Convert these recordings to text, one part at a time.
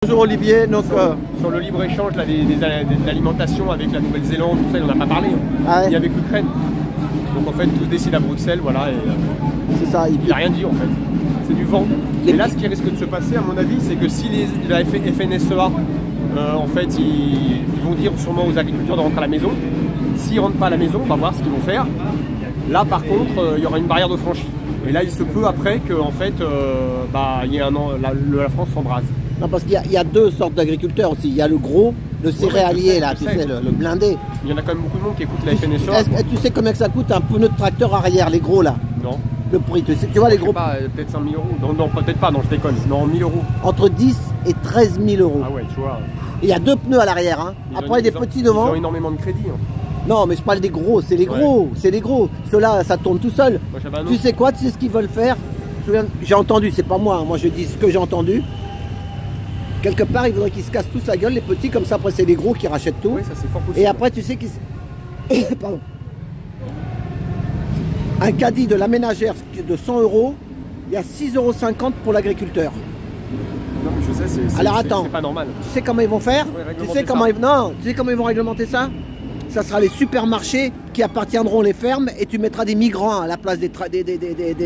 Bonjour Olivier, donc sur le libre-échange de l'alimentation avec la Nouvelle-Zélande, tout ça, on n'en a pas parlé. Ah ouais. Ni avec l'Ukraine. Donc en fait, tout se décide à Bruxelles, voilà, et c'est ça. il n'a rien dit en fait. C'est du vent. Et là, ce qui risque de se passer, à mon avis, c'est que si la FNSEA, en fait, ils vont dire sûrement aux agriculteurs de rentrer à la maison. S'ils ne rentrent pas à la maison, on va voir ce qu'ils vont faire. Là, par contre, il y aura une barrière de franchie. Et là, il se peut après que, en fait, la France s'embrase. Non, parce qu'il y a deux sortes d'agriculteurs aussi. Il y a le gros, le céréalier, là, tu sais, le blindé. Il y en a quand même beaucoup de monde qui écoute la FNSEA. Tu sais combien que ça coûte un pneu de tracteur arrière, les gros là? Non. Le prix, tu vois les gros? Peut-être 5 000 euros. Non, peut-être pas, non, je déconne. Non, 1 000 euros. Entre 10 et 13 000 euros. Ah ouais, tu vois. Et il y a deux pneus à l'arrière, hein. Après des petits devant. Ils ont énormément de crédit. Hein. Non, mais je parle des gros, c'est les gros, c'est les gros. Ceux-là, ça tourne tout seul. Tu sais quoi, tu sais ce qu'ils veulent faire? J'ai entendu, c'est pas moi, moi je dis ce que j'ai entendu. Quelque part, il faudrait qu'ils se cassent tous la gueule, les petits, comme ça, après c'est les gros qui rachètent tout. Oui, ça c'est fort possible. Et après, tu sais qu'ils... Pardon. Un caddie de la ménagère de 100 euros, il y a 6,50 € pour l'agriculteur. Non, mais je sais, c'est pas normal. Tu sais comment ils vont faire? Tu sais comment ils vont réglementer ça? Ça sera les supermarchés qui appartiendront les fermes et tu mettras des migrants à la place des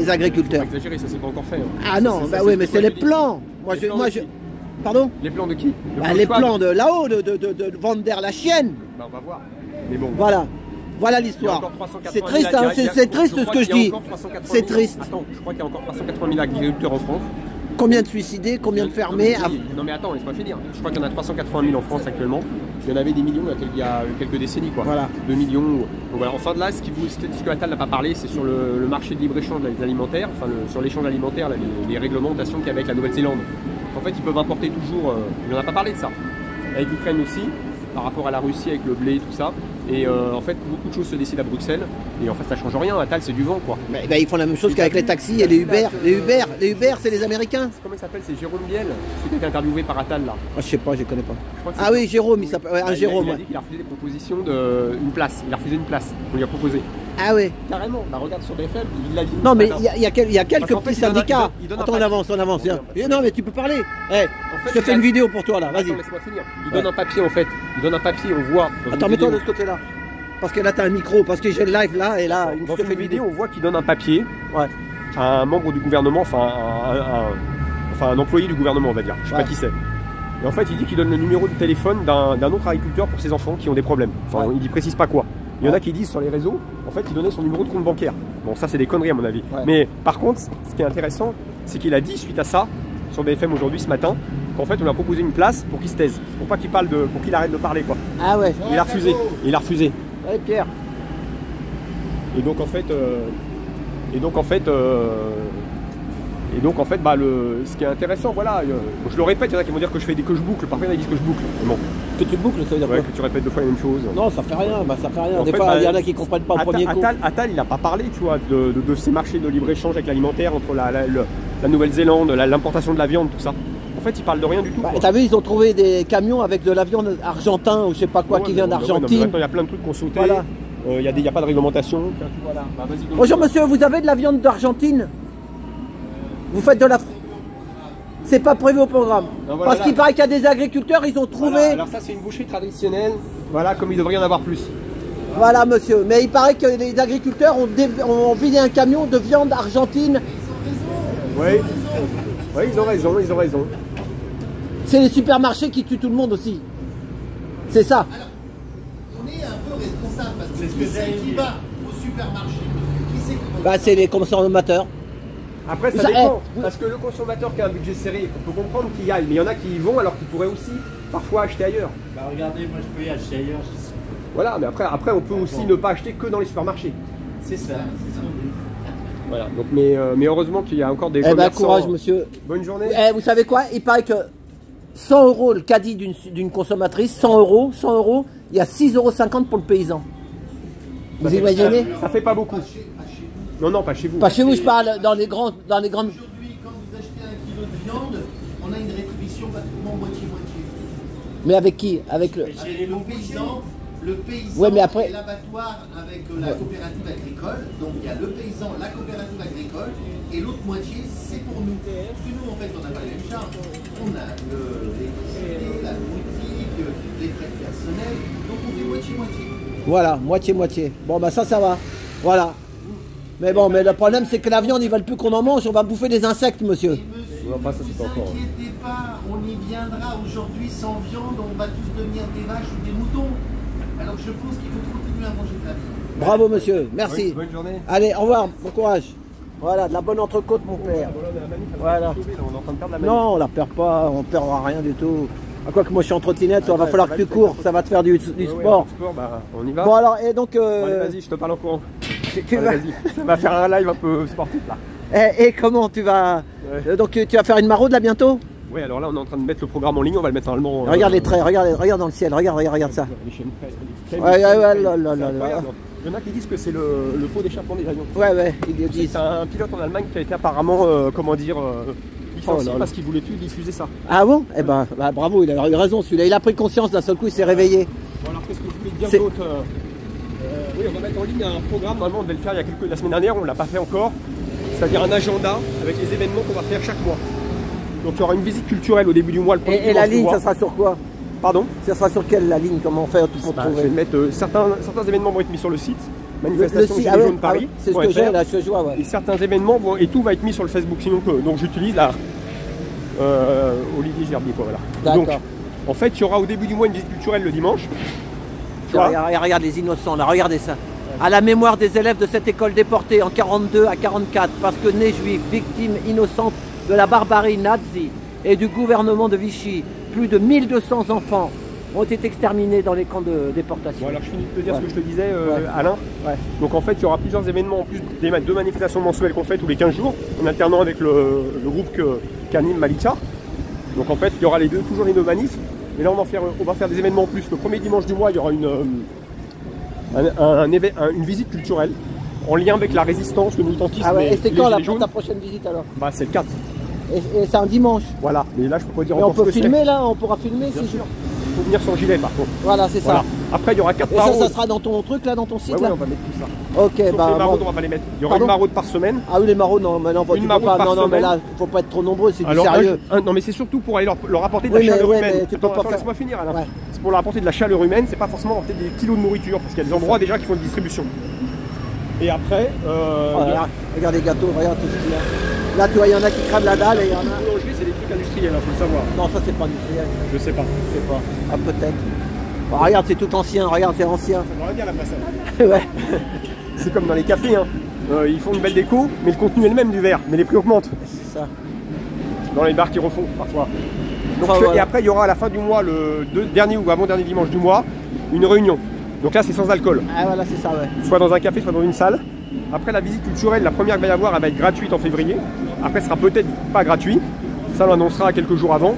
agriculteurs. C'est exagéré, ça c'est pas encore fait. Hein. Ah non, bah oui, mais c'est les plans. Pardon? Les plans de qui? Les plans de là-haut, de vendre la chienne. Bah, on va voir. Mais bon. Voilà l'histoire. C'est triste, hein, c'est triste ce que je dis. C'est triste. Attends, je crois qu'il y a encore 380 000 agriculteurs en France. Combien de suicidés, combien de fermés? Non mais attends, laisse-moi finir. Je crois qu'il y en a 380 000 en France actuellement. Il y en avait des millions il y a quelques décennies, quoi. Voilà. 2 millions. Donc voilà. Enfin de là, ce que Attal n'a pas parlé, c'est sur le marché de libre-échange alimentaire, enfin sur l'échange alimentaire, là, les réglementations qu'il y a avec la Nouvelle-Zélande. En fait, ils peuvent importer toujours. Il n'en a pas parlé de ça. Avec l'Ukraine aussi, par rapport à la Russie avec le blé et tout ça. Et en fait, beaucoup de choses se décident à Bruxelles. Et en fait, ça change rien. Attal, c'est du vent, quoi. Ils font la même chose qu'avec les taxis et les Uber. Les Uber, c'est les Américains. Comment il s'appelle? C'est Jérôme Biel, celui qui a été interviewé par Attal, là. Ah, je sais pas, je connais pas. Ah oui, Jérôme, il s'appelle. Ouais, Jérôme. Il a dit qu'il a refusé des propositions d'une place. Il a refusé une place. On lui a proposé. Ah oui. Carrément. Bah regarde sur BFM, il l'a dit. Non, mais il y a quelques petits syndicats. Attends, on avance. Non, mais tu peux parler. Je te fais une vidéo pour toi, là. Vas-y. Laisse-moi finir. Il donne un papier, en fait. Il donne un papier, on voit. Attends, mets-toi de ce côté-là. Parce que là, tu as un micro, parce que j'ai le live là, et là, dans cette vidéo, on voit qu'il donne un papier à un membre du gouvernement, enfin un employé du gouvernement, on va dire. Je sais pas qui c'est. Et en fait, il dit qu'il donne le numéro de téléphone d'un autre agriculteur pour ses enfants qui ont des problèmes. Enfin, il ne précise pas quoi. Il y en a qui disent sur les réseaux, en fait, il donnait son numéro de compte bancaire. Bon, ça, c'est des conneries à mon avis. Mais par contre, ce qui est intéressant, c'est qu'il a dit, suite à ça, sur BFM aujourd'hui, ce matin, qu'en fait, on lui a proposé une place pour qu'il se taise, pour pas qu'il pour qu'il arrête de parler, quoi. Ah ouais. Il a refusé. Ouais, Pierre. Et donc en fait, ce qui est intéressant, voilà, je le répète, il y en a qui vont dire que je boucle, parfois il y en a qui disent que je boucle. Bon. Que tu boucles, ça veut dire quoi? Que tu répètes 2 fois la même chose. Non, ça fait rien, ça fait rien. Des fois, il y en a qui comprennent pas au premier coup. Attal, il n'a pas parlé, tu vois, de ces marchés de libre-échange avec l'alimentaire entre la Nouvelle-Zélande, l'importation de la viande, tout ça. En fait, ils parlent de rien du tout. T'as vu, ils ont trouvé des camions avec de la viande argentin ou je sais pas quoi qui vient d'Argentine. Maintenant, il y a plein de trucs qu'on sautait. Voilà. Il n'y a pas de réglementation. Voilà. Bah, bonjour monsieur, vous avez de la viande d'Argentine? Vous faites de la... C'est pas prévu au programme. Non, voilà, parce qu'il paraît qu'il y a des agriculteurs, ils ont trouvé... Voilà. Alors ça c'est une boucherie traditionnelle, voilà, comme il devrait y en avoir plus. Voilà monsieur, mais il paraît que les agriculteurs ont vidé un camion de viande argentine. Oui, ils ont raison. C'est les supermarchés qui tuent tout le monde aussi. C'est ça. Alors, on est un peu responsable parce que qui c'est qui va au supermarché? Qui c'est qui va... C'est les consommateurs. Après ça dépend, parce que le consommateur qui a un budget serré, on peut comprendre qu'il y aille, mais il y en a qui y vont alors qu'ils pourraient aussi parfois acheter ailleurs. Bah regardez, moi je peux y acheter ailleurs. Voilà, mais après on peut aussi ne pas acheter que dans les supermarchés. C'est ça. Voilà, donc, mais heureusement qu'il y a encore des commerçants. Courage monsieur. Bonne journée. Vous savez quoi? Il paraît que 100 euros le caddie d'une consommatrice, 100 euros, il y a 6,50 € pour le paysan. Vous imaginez? Ça fait pas beaucoup. Non, pas chez vous. Pas chez vous, je parle dans les grandes... Aujourd'hui, quand vous achetez 1 kilo de viande, on a une rétribution pratiquement moitié-moitié. Mais avec qui? Avec le paysan. Le paysan ouais, mais après... et l'abattoir avec la coopérative agricole. Donc il y a le paysan, la coopérative agricole, et l'autre moitié, c'est pour nous. Parce que nous, en fait, on n'a pas les mêmes charges. On a les Voilà, moitié-moitié. Bon, bah ça va. Voilà. Mais bon, mais le problème, c'est que la viande, ils veulent plus qu'on en mange. On va bouffer des insectes, monsieur. Ne vous inquiétez pas, on y viendra aujourd'hui sans viande. On va tous devenir des vaches ou des moutons. Alors je pense qu'il faut continuer à manger de la viande. Bravo, monsieur. Merci. Oui, bonne journée. Allez, au revoir. Bon courage. Voilà, de la bonne entrecôte, mon père. Voilà. On est en train de perdre la manif. Non, on la perd pas. On perdra rien du tout. À quoi que moi je suis en trottinette, il va falloir que tu cours, ça va te faire du sport. Bah, on y va. Bon alors, et donc... Bon, allez, vas-y, je te parle en courant. Tu vas... On va faire un live un peu sportif là. Et comment tu vas... Donc tu vas faire une maraude là bientôt? Oui, alors là on est en train de mettre le programme en ligne, on va le mettre en allemand. Regarde les traits, regarde dans le ciel, regarde ça. Ouais, il y en a qui disent que c'est le pot d'échappement des avions. Ouais, ils disent. C'est un pilote en Allemagne qui a été apparemment, comment dire, licencié parce qu'il voulait plus diffuser ça. Ah bon? Eh ben, bravo, il a eu raison celui-là. Il a pris conscience d'un seul coup, il s'est réveillé. Bon, alors qu'est-ce que je voulais te dire d'autre? Oui, on va mettre en ligne un programme, normalement on devait le faire la semaine dernière, on ne l'a pas fait encore. C'est-à-dire un agenda avec les événements qu'on va faire chaque mois. Donc il y aura une visite culturelle au début du mois, le premier Et la ligne, ça sera sur quoi? Pardon? Ça sera sur quelle la ligne? Comment faire pour trouver? Je vais mettre certains événements vont être mis sur le site. Manifestation Gilets jaunes Paris. C'est ce que j'ai là, je vois. Ouais. Et certains événements et tout va être mis sur le Facebook. Sinon donc j'utilise là Olivier Gerbier quoi voilà. Donc en fait il y aura au début du mois une visite culturelle le dimanche. Regarde les innocents là, regardez ça. À la mémoire des élèves de cette école déportés en 42 à 44 parce que nés juifs, victimes innocentes de la barbarie nazie et du gouvernement de Vichy, plus de 1200 enfants ont été exterminés dans les camps de déportation. Bon, alors je finis de te dire ce que je te disais Alain. Donc en fait il y aura plusieurs événements en plus des deux manifestations mensuelles qu'on fait tous les 15 jours en alternant avec le groupe qu'anime Malika. Donc en fait il y aura toujours les deux manifs. Mais là on va faire des événements en plus. Le premier dimanche du mois il y aura une visite culturelle en lien avec la résistance, le militantisme. Ah ouais, et c'est quand ta prochaine visite alors? Bah c'est le 4. Et c'est un dimanche. Voilà, mais là je peux pas dire encore. Mais on peut filmer là, on pourra filmer. Bien sûr. Il faut venir sans gilet par contre. Voilà, c'est ça. Après il y aura 4 maraudes. Et ça sera dans ton truc là, dans ton site là. Ouais, on va mettre tout ça. Ok, sauf les maraudes, on va pas les mettre. Il y aura une maraude par semaine. Ah oui, les maraudes, non, mais non, une maraude par semaine. Non, mais là, faut pas être trop nombreux, c'est du sérieux. Non, mais c'est surtout pour aller leur apporter de la chaleur humaine. Laisse-moi finir Alain. C'est pour leur apporter de la chaleur humaine, c'est pas forcément apporter des kilos de nourriture, parce qu'il y a des endroits déjà qui font une distribution. Et après. Regarde les gâteaux, regarde tout ce qu'il y a. Là, tu vois, il y en a qui crèvent la dalle et il y en a. C'est des trucs industriels, il faut le savoir. Non, ça, c'est pas industriel. Je sais pas. Je sais pas. Ah, peut-être. Bon, regarde, c'est tout ancien, regarde, c'est ancien. Ça va bien la façade. Ouais. C'est comme dans les cafés, hein. Ils font une belle déco, mais le contenu est le même du verre, mais les prix augmentent. C'est ça. Dans les bars qui refont parfois. Donc, et après, il y aura à la fin du mois, le dernier ou avant-dernier dimanche du mois, une réunion. Donc là, c'est sans alcool. Ah voilà, c'est ça, ouais. Soit dans un café, soit dans une salle. Après, la visite culturelle, la première qu'il va y avoir, elle va être gratuite en février. Après, ce sera peut-être pas gratuit. Ça, on l'annoncera quelques jours avant.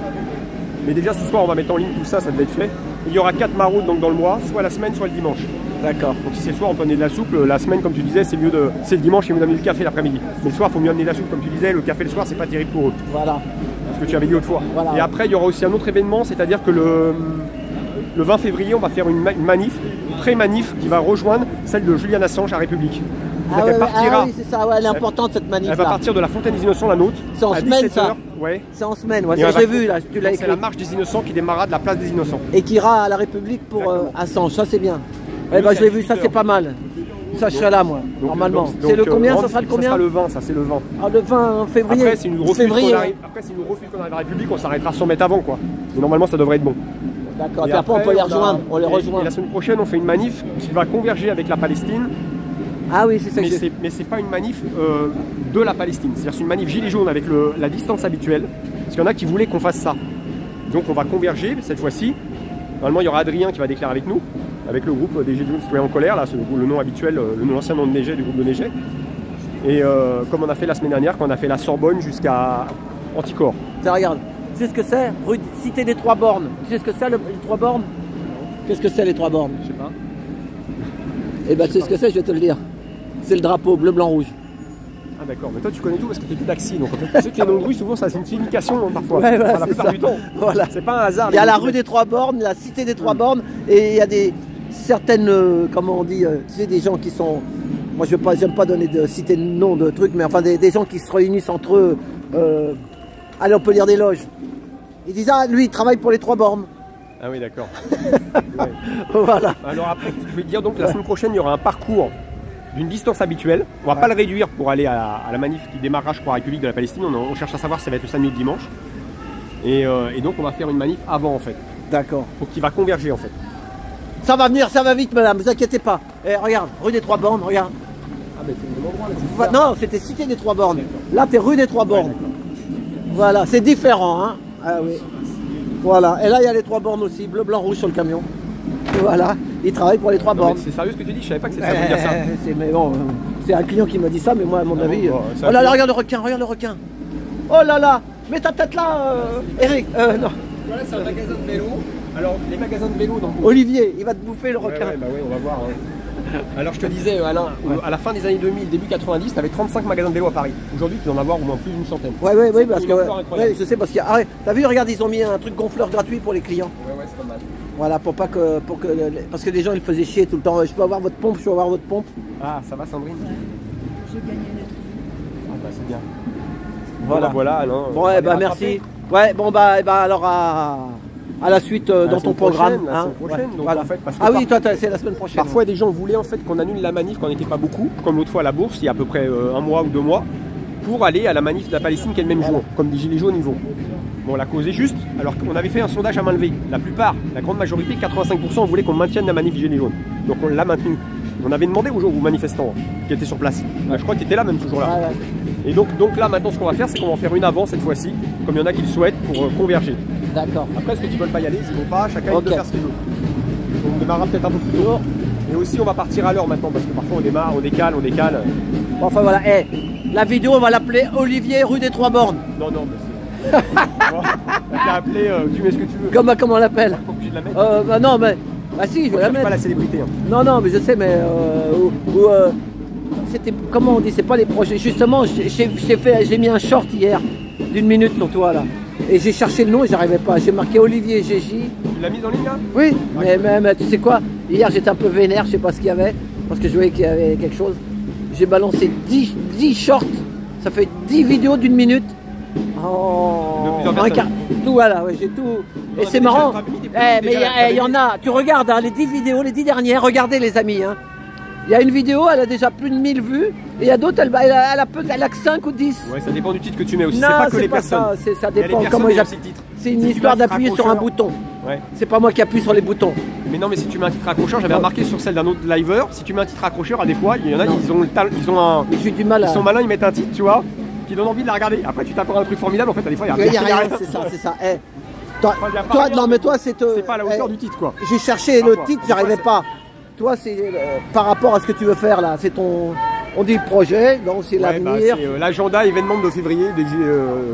Mais déjà, ce soir, on va mettre en ligne tout ça, ça devait être fait. Il y aura 4 maraudes donc, dans le mois, soit la semaine, soit le dimanche. D'accord. Donc si c'est le soir, on peut amener de la soupe. La semaine, comme tu disais, c'est le dimanche, c'est mieux d'amener du café l'après-midi. Mais le soir, il faut mieux amener de la soupe, comme tu disais. Le café le soir, c'est pas terrible pour eux. Voilà. Ce que tu avais dit autrefois. Voilà. Et après, il y aura aussi un autre événement, c'est-à-dire que le 20 février, on va faire une manif, une pré-manif qui va rejoindre celle de Julian Assange à République. Ah, ouais, oui, c'est ça, ouais, elle est importante cette manif. Elle va partir de la Fontaine des Innocents, la nôtre. C'est en semaine ça? Ouais. C'est en semaine, ouais, j'ai vu là, tu l'as écrit. C'est la marche des Innocents qui démarrera de la place des Innocents. Et qui ira à la République pour Assange, ça c'est bien. Eh ben, je l'ai vu, ça c'est pas mal. Ça je serai là moi, normalement. C'est le combien? Ça sera le combien? Ça sera le 20, ça c'est le 20. Ah, le 20 février. Après, si nous refuse qu'on arrive à la République, on s'arrêtera 100 mètres avant quoi. Mais normalement ça devrait être bon. D'accord, et après on peut les rejoindre, on les rejoint. Et la semaine prochaine, on fait une manif qui va converger avec la Palestine. Ah oui, c'est ça. Mais c'est pas une manif de la Palestine. C'est-à-dire c'est une manif gilet jaune avec la distance habituelle. Parce qu'il y en a qui voulaient qu'on fasse ça. Donc on va converger cette fois-ci. Normalement, il y aura Adrien qui va déclarer avec nous, avec le groupe des Gilets jaunes citoyens en colère. Là, c'est le nom habituel, l'ancien nom de Néget, du groupe de Néget. Et comme on a fait la semaine dernière, quand on a fait la Sorbonne jusqu'à Anticor. Ça, regarde. Tu sais ce que c'est? Cité des 3 bornes. Tu sais ce que c'est les 3 bornes? Qu'est-ce que c'est les 3 bornes? Je sais pas. Eh ben, tu sais ce que c'est, je vais te le dire. C'est le drapeau bleu, blanc, rouge. Ah d'accord, mais toi tu connais tout parce que tu es taxi, donc en fait, tu sais que les noms de rue souvent ça c'est une signification parfois, ouais, la plupart du temps. Voilà. C'est pas un hasard. Il y a la rue des 3 bornes, la cité des 3 bornes, et il y a certaines, comment on dit, tu sais, des gens qui sont, moi j'aime pas donner de citer de nom de trucs, mais enfin des gens qui se réunissent entre eux, allez on peut lire des loges. Ils disent, ah lui il travaille pour les 3 bornes. Ah oui, d'accord. Voilà. Alors après, je vais te dire, donc la semaine prochaine, il y aura un parcours d'une distance habituelle. On va pas le réduire pour aller à la manif qui démarrera, je crois, à la République de la Palestine. On cherche à savoir si ça va être le samedi ou le dimanche. Et donc, on va faire une manif avant, en fait. D'accord. Pour qu'il va converger, en fait. Ça va venir, ça va vite, madame, ne vous inquiétez pas. Eh, regarde, rue des Trois Bornes, regarde. Ah, ben c'est le même endroit, là, c'est Non, c'était cité des Trois Bornes. Là, t'es rue des Trois Bornes. Ouais, voilà, c'est différent, hein. Ah oui. Voilà, et là, il y a les Trois Bornes aussi, bleu, blanc, rouge sur le camion. Voilà, il travaille pour les Trois Bornes. C'est sérieux ce que tu dis? Je savais pas que c'était ça pour dire ça. Mais bon, c'est un client qui m'a dit ça, mais moi, à mon avis. Bon, oh là là, regarde le requin, regarde le requin. Oh là là, mets ta tête là, Eric. Non. Voilà, c'est un magasin de vélo. Alors, les magasins de vélo, donc. Olivier, il va te bouffer le requin. Ouais, bah ouais, on va voir. Hein. Alors, je te disais, Alain, à la fin des années 2000, début 90, tu avais 35 magasins de vélo à Paris. Aujourd'hui, tu dois en avoir au moins plus d'une centaine. Ouais, parce que. Ouais, je sais, parce qu'il y a. Ah ouais, t'as vu, regarde, ils ont mis un truc gonfleur gratuit pour les clients. Ouais, c'est pas mal. Voilà, pour pas que. Parce que les gens, ils faisaient chier tout le temps. Je peux avoir votre pompe, je peux avoir votre pompe. Ah, ça va, Sandrine? Je gagne une. Ah, bah, c'est bien. Voilà. Voilà, Alain. Bon, bah, merci. Ouais, bon, bah, alors à la suite dans ton programme. La semaine prochaine, donc, voilà. en fait, parce que oui, toi, c'est la semaine prochaine. Parfois, des gens voulaient en fait qu'on annule la manif quand on n'était pas beaucoup, comme l'autre fois à la bourse, il y a à peu près un mois ou 2 mois, pour aller à la manif de la Palestine qui est le même jour, comme des gilets jaunes ils vont. Bon, la cause est juste, alors qu'on avait fait un sondage à main levée. La plupart, la grande majorité, 85% voulaient qu'on maintienne la manif gilets jaunes. Donc on l'a maintenu. On avait demandé aux gens, aux manifestants qui étaient sur place. Je crois que tu étais là même ce jour-là. Ouais. Et donc là, maintenant, ce qu'on va faire, c'est qu'on va en faire une avant cette fois-ci, comme il y en a qui le souhaitent, pour converger. D'accord. Après, ceux qui veulent pas y aller, ils vont pas, chacun il peut faire ce qu'il veut. Donc, on démarrera peut-être un peu plus tôt. Et aussi, on va partir à l'heure maintenant, parce que parfois on démarre, on décale. Bon, enfin voilà, la vidéo, on va l'appeler Olivier rue des Trois Bornes. Non, mais c'est. Tu l'as appelé, tu mets ce que tu veux. Comment on l'appelle? Pas obligé de la mettre. Bah non, mais. Bah si, je vais la mettre. pas la célébrité. Hein. Non, mais je sais, mais. C'était. Comment on dit? C'est pas les projets. Justement, j'ai mis un short hier, d'1 minute sur toi là. Et j'ai cherché le nom et j'arrivais pas. J'ai marqué Olivier GJ. Tu l'as mis en ligne là? Oui, mais tu sais quoi? Hier j'étais un peu vénère, je sais pas ce qu'il y avait, parce que je voyais qu'il y avait quelque chose. J'ai balancé 10 shorts, ça fait 10 vidéos d'1 minute. Tout, voilà, ouais, j'ai tout. Et c'est marrant. Mais il y en a, tu regardes les 10 vidéos, les 10 dernières, regardez les amis. Hein. Il y a une vidéo, elle a déjà plus de 1000 vues, et il y a d'autres, elle a que 5 ou 10. Ouais, ça dépend du titre que tu mets aussi. Non, c'est pas que les personnes. Ça dépend comment ils appuient. C'est une histoire d'appuyer sur un bouton. Ouais. C'est pas moi qui appuie sur les boutons. Mais non, mais si tu mets un titre accrocheur, j'avais remarqué sur celle d'un autre liver, si tu mets un titre accrocheur, à des fois, il y en a, ils sont malins, ils mettent un titre, tu vois, qui donne envie de la regarder. Après, tu t'apprends un truc formidable, en fait, à des fois, il y a rien. C'est ça. Toi, non, mais toi, c'est pas à la hauteur du titre, quoi. J'ai cherché le titre, j'arrivais pas. Toi, c'est par rapport à ce que tu veux faire là, c'est ton. On dit projet, donc c'est l'avenir. C'est l'agenda événement de février.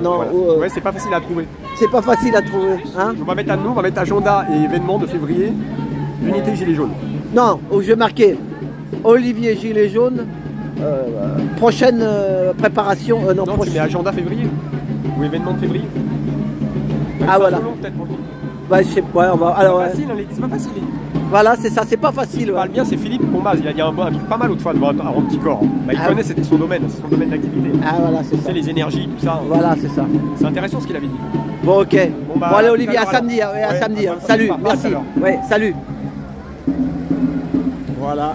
Non, voilà. Ouais, c'est pas facile à trouver. C'est pas facile à trouver. Hein, on va mettre agenda et événement de février, unité gilet jaune. Non, où je vais marquer Olivier gilet jaune, prochaine préparation. Non, tu mets agenda février ou événement de février. Voilà. Long, je sais pas, on va. Alors, c'est pas facile. Voilà, c'est ça, c'est pas facile. Il parle bien, c'est Philippe Combaz, il a dit un truc pas mal autrefois devant un petit corps. Il connaît, c'était son domaine, c'est son domaine d'activité. Voilà, c'est ça. Les énergies, tout ça. Voilà, c'est ça. C'est intéressant ce qu'il avait dit. Bon, ok. Bon, allez, Olivier, à samedi. À samedi. Salut, merci. Ouais, salut. Voilà.